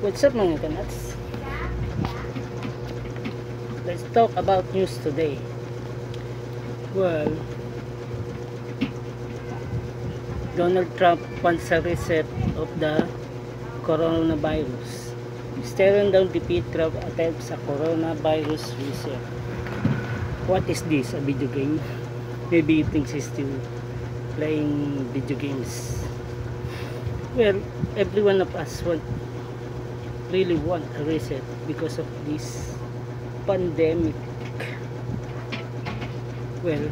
What's up mga kanats? Let's talk about news today. Well, Donald Trump wants a reset of the coronavirus. Staring down defeat, Trump attempts a coronavirus reset. What is this? A video game? Maybe he thinks he's still playing video games. Well, every one of us really want a reset because of this pandemic. Well,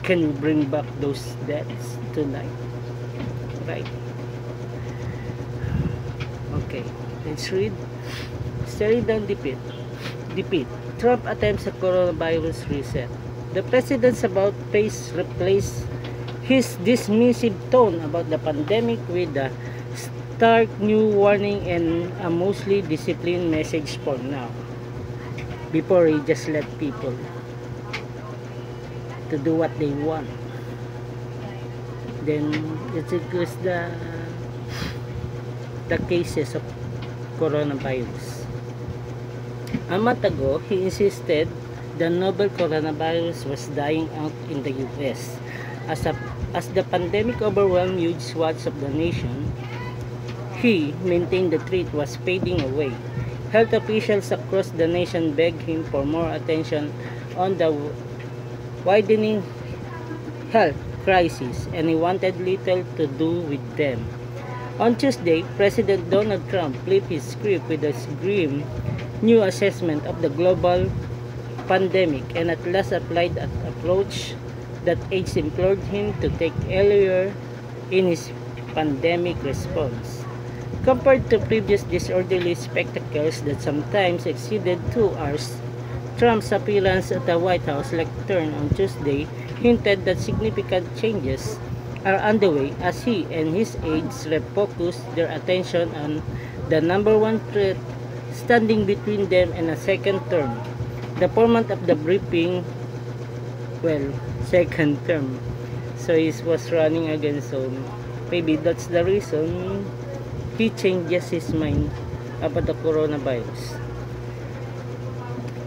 can we bring back those deaths tonight? Right? Okay, let's read. Staring down defeat. Trump attempts a coronavirus reset. The president's about face replace his dismissive tone about the pandemic with a stark new warning and a mostly disciplined message for now, before he just let people to do what they want. Then it increase the cases of coronavirus. A month ago, he insisted the novel coronavirus was dying out in the US. As the pandemic overwhelmed huge swaths of the nation, he maintained the threat was fading away. Health officials across the nation begged him for more attention on the widening health crisis, and he wanted little to do with them. On Tuesday, President Donald Trump flipped his script with a grim new assessment of the global pandemic and at last applied an approach that aides implored him to take earlier in his pandemic response. Compared to previous disorderly spectacles that sometimes exceeded 2 hours, Trump's appearance at the White House lectern on Tuesday hinted that significant changes are underway as he and his aides refocus their attention on the number one threat standing between them and a second term. The format of the briefing, well, second term. So he was running again, so maybe that's the reason he changes his mind about the coronavirus.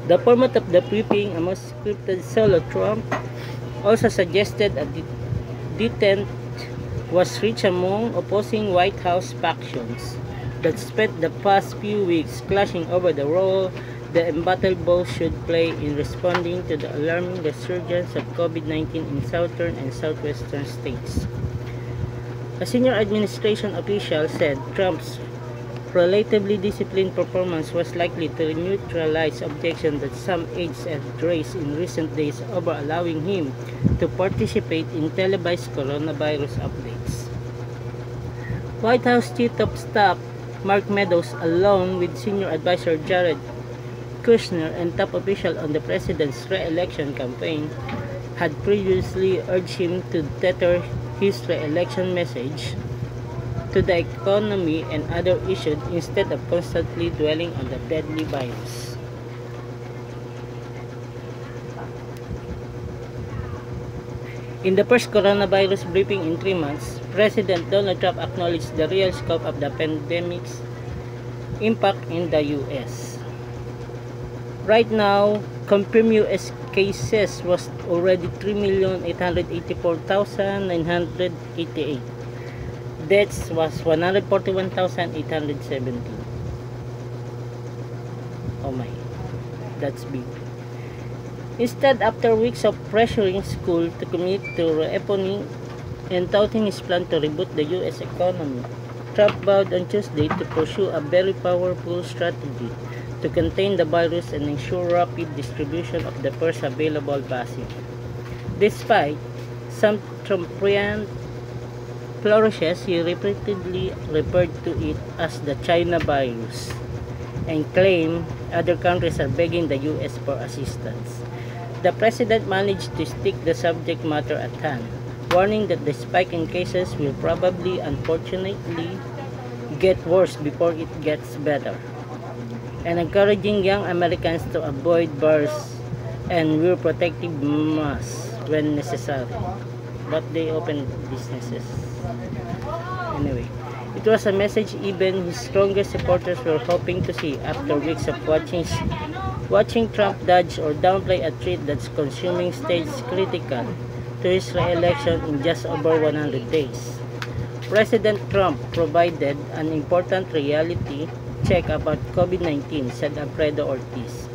The format of the briefing, a most scripted solo Trump, also suggested a detent was reached among opposing White House factions that spent the past few weeks clashing over the role the embattled both should play in responding to the alarming resurgence of COVID-19 in southern and southwestern states. A senior administration official said Trump's relatively disciplined performance was likely to neutralize objections that some aides had raised in recent days over allowing him to participate in televised coronavirus updates. White House Chief of Staff Mark Meadows, along with senior advisor Jared Kushner and top official on the president's re-election campaign, had previously urged him to tether his re-election message to the economy and other issues instead of constantly dwelling on the deadly virus. In the first coronavirus briefing in 3 months, President Donald Trump acknowledged the real scope of the pandemic's impact in the U.S. Right now, confirmed U.S. cases was already 3,884,988. Deaths was 141,817. Oh my, that's big. Instead, after weeks of pressuring school to commit to reopening and touting his plan to reboot the U.S. economy, Trump vowed on Tuesday to pursue a very powerful strategy to contain the virus and ensure rapid distribution of the first available vaccine. Despite some Trumpian flourishes, he repeatedly referred to it as the China virus and claimed other countries are begging the U.S. for assistance. The president managed to stick the subject matter at hand, warning that the spike in cases will probably, unfortunately, get worse before it gets better, and encouraging young Americans to avoid bars and wear protective masks when necessary. But they open businesses. Anyway, it It was a message even his strongest supporters were hoping to see after weeks of watching Trump dodge or downplay a threat that's consuming states critical to his re-election in just over 100 days. President Trump provided an important reality check about COVID-19, said Alfredo Ortiz,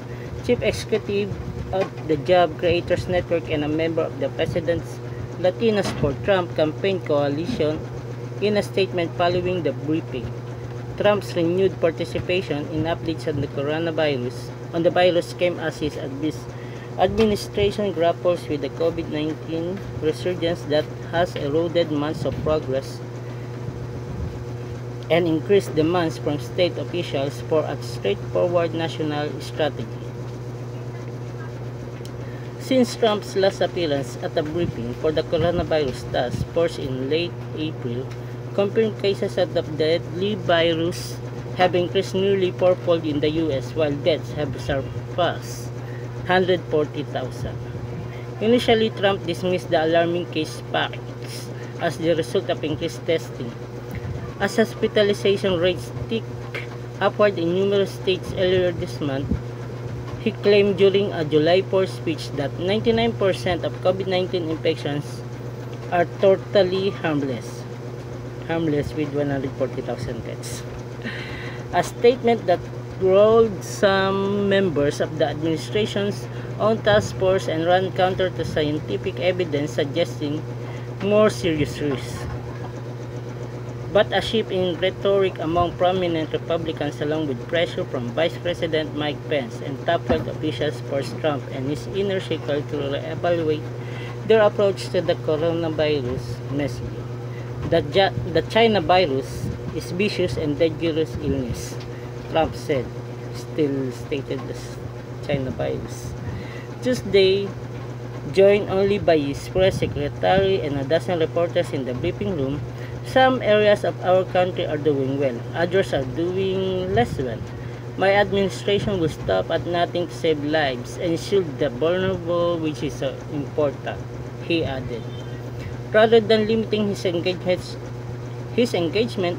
chief executive of the Job Creators Network and a member of the President's Latinos for Trump campaign coalition. In a statement following the briefing, Trump's renewed participation in updates on the virus came as his administration grapples with the COVID-19 resurgence that has eroded months of progress and increased demands from state officials for a straightforward national strategy. Since Trump's last appearance at a briefing for the coronavirus task force in late April, confirmed cases of the deadly virus have increased nearly fourfold in the U.S., while deaths have surpassed 140,000. Initially, Trump dismissed the alarming case spikes as the result of increased testing. As hospitalization rates ticked upward in numerous states earlier this month, he claimed during a July 4 speech that 99% of COVID-19 infections are totally harmless with 140,000 deaths. A statement that rolled some members of the administration's own task force and ran counter to scientific evidence suggesting more serious risks. But a shift in rhetoric among prominent Republicans, along with pressure from Vice President Mike Pence and top health officials, forced Trump and his inner circle to reevaluate their approach to the coronavirus messaging. The China virus is vicious and dangerous illness, Trump said, still stated as China virus. Tuesday, joined only by his press secretary and a dozen reporters in the briefing room, some areas of our country are doing well, others are doing less well. My administration will stop at nothing to save lives and shield the vulnerable, which is important, he added. Rather than limiting his engagement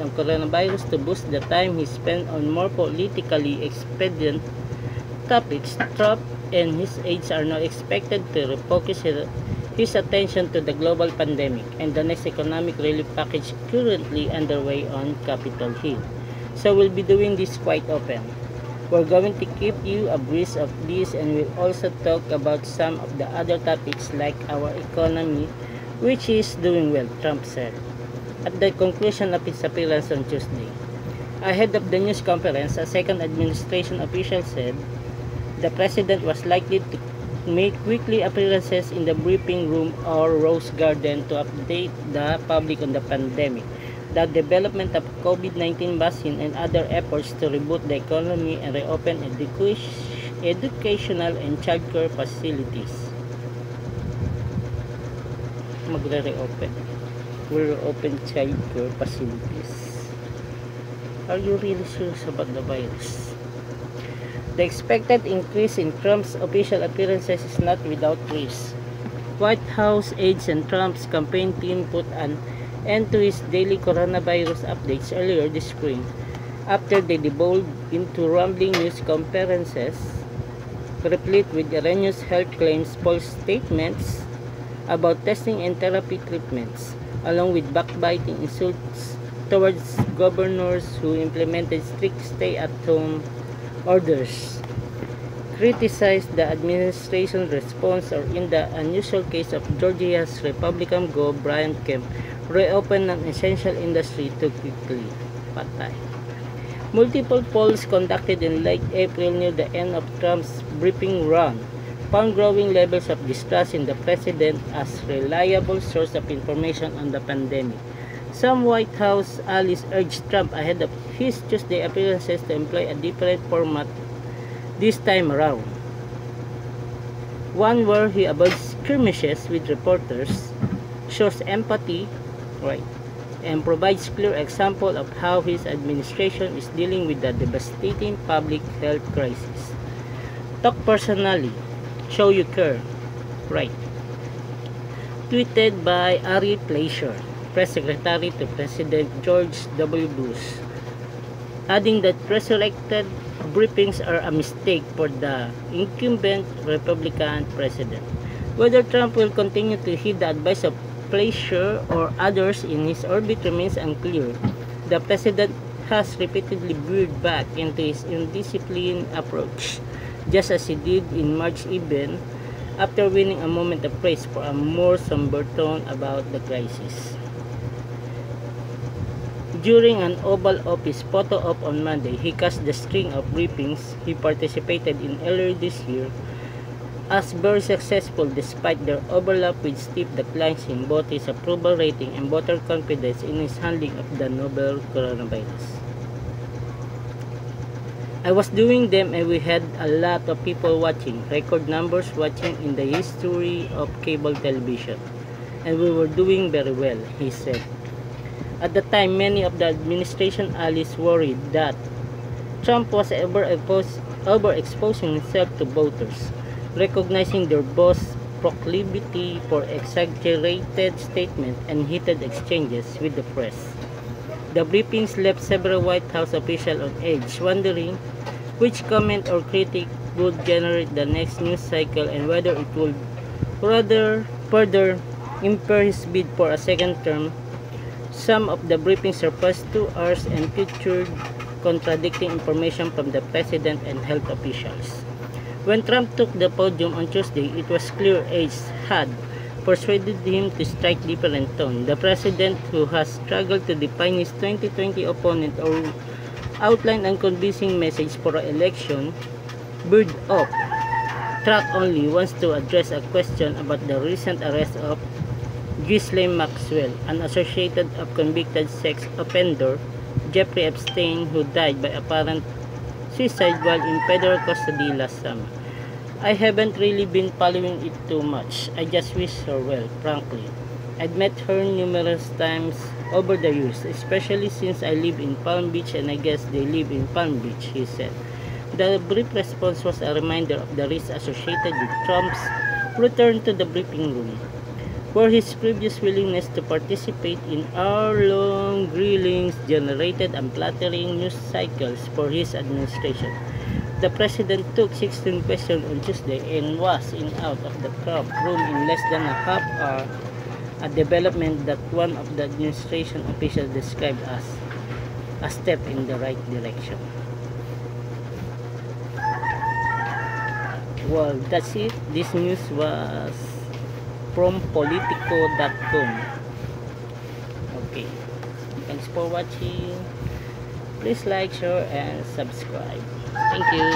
on coronavirus to boost the time he spent on more politically expedient topics, Trump and his aides are now expected to refocus his attention to the global pandemic and the next economic relief package currently underway on Capitol Hill. So we'll be doing this quite often. We're going to keep you abreast of this, and we'll also talk about some of the other topics like our economy, which is doing well, Trump said at the conclusion of his appearance on Tuesday. Ahead of the news conference, a second administration official said the president was likely to make weekly appearances in the briefing room or Rose Garden to update the public on the pandemic, the development of COVID-19 vaccine, and other efforts to reboot the economy and reopen educational and childcare facilities. Magre-reopen. We'll open childcare facilities. Are you really serious about the virus? The expected increase in Trump's official appearances is not without risk. White House aides and Trump's campaign team put an end to his daily coronavirus updates earlier this spring, after they devolved into rambling news conferences replete with erroneous health claims, false statements about testing and therapy treatments, along with backbiting insults towards governors who implemented strict stay-at-home orders, criticized the administration's response, or in the unusual case of Georgia's Republican Gov. Brian Kemp, reopened an essential industry too quickly. Patay. Multiple polls conducted in late April near the end of Trump's briefing run found growing levels of distrust in the president as reliable source of information on the pandemic. Some White House allies urged Trump ahead of his Tuesday appearances to employ a different format this time around, one where he avoids skirmishes with reporters, shows empathy, and provides clear example of how his administration is dealing with the devastating public health crisis. Talk personally, show you care, tweeted by Ari Fleischer, press secretary to President George W. Bush, adding that resurrected briefings are a mistake for the incumbent Republican president. Whether Trump will continue to heed the advice of Fleischer or others in his orbit remains unclear. The president has repeatedly veered back into his undisciplined approach, just as he did in March, even after winning a moment of praise for a more somber tone about the crisis. During an Oval Office photo op on Monday, he cast the string of briefings he participated in earlier this year as very successful despite their overlap with steep declines in both his approval rating and voter confidence in his handling of the novel coronavirus. I was doing them and we had a lot of people watching, record numbers watching in the history of cable television, and we were doing very well, he said. At the time, many of the administration allies worried that Trump was overexposing himself to voters, recognizing their boss' proclivity for exaggerated statements and heated exchanges with the press. The briefings left several White House officials on edge, wondering which comment or critic would generate the next news cycle and whether it would further impair his bid for a second term. Some of the briefings surpassed 2 hours and featured contradicting information from the president and health officials. When Trump took the podium on Tuesday, it was clear aides had persuaded him to strike different tone. The president, who has struggled to define his 2020 opponent or outline a convincing message for an election, veered off track only wants to address a question about the recent arrest of Ghislaine Maxwell, an associate of convicted sex offender Jeffrey Epstein, who died by apparent suicide while in federal custody last summer. I haven't really been following it too much. I just wish her well, frankly. I've met her numerous times over the years, especially since I live in Palm Beach and I guess they live in Palm Beach, he said. The brief response was a reminder of the risk associated with Trump's return to the briefing room, where his previous willingness to participate in hour-long grillings generated unflattering news cycles for his administration. The president took 16 questions on Tuesday and was in out of the crowd room in less than a half hour, a development that one of the administration officials described as a step in the right direction. Well, that's it. This news was from politico.com. Okay, thanks for watching. Please like, share and subscribe. Thank you.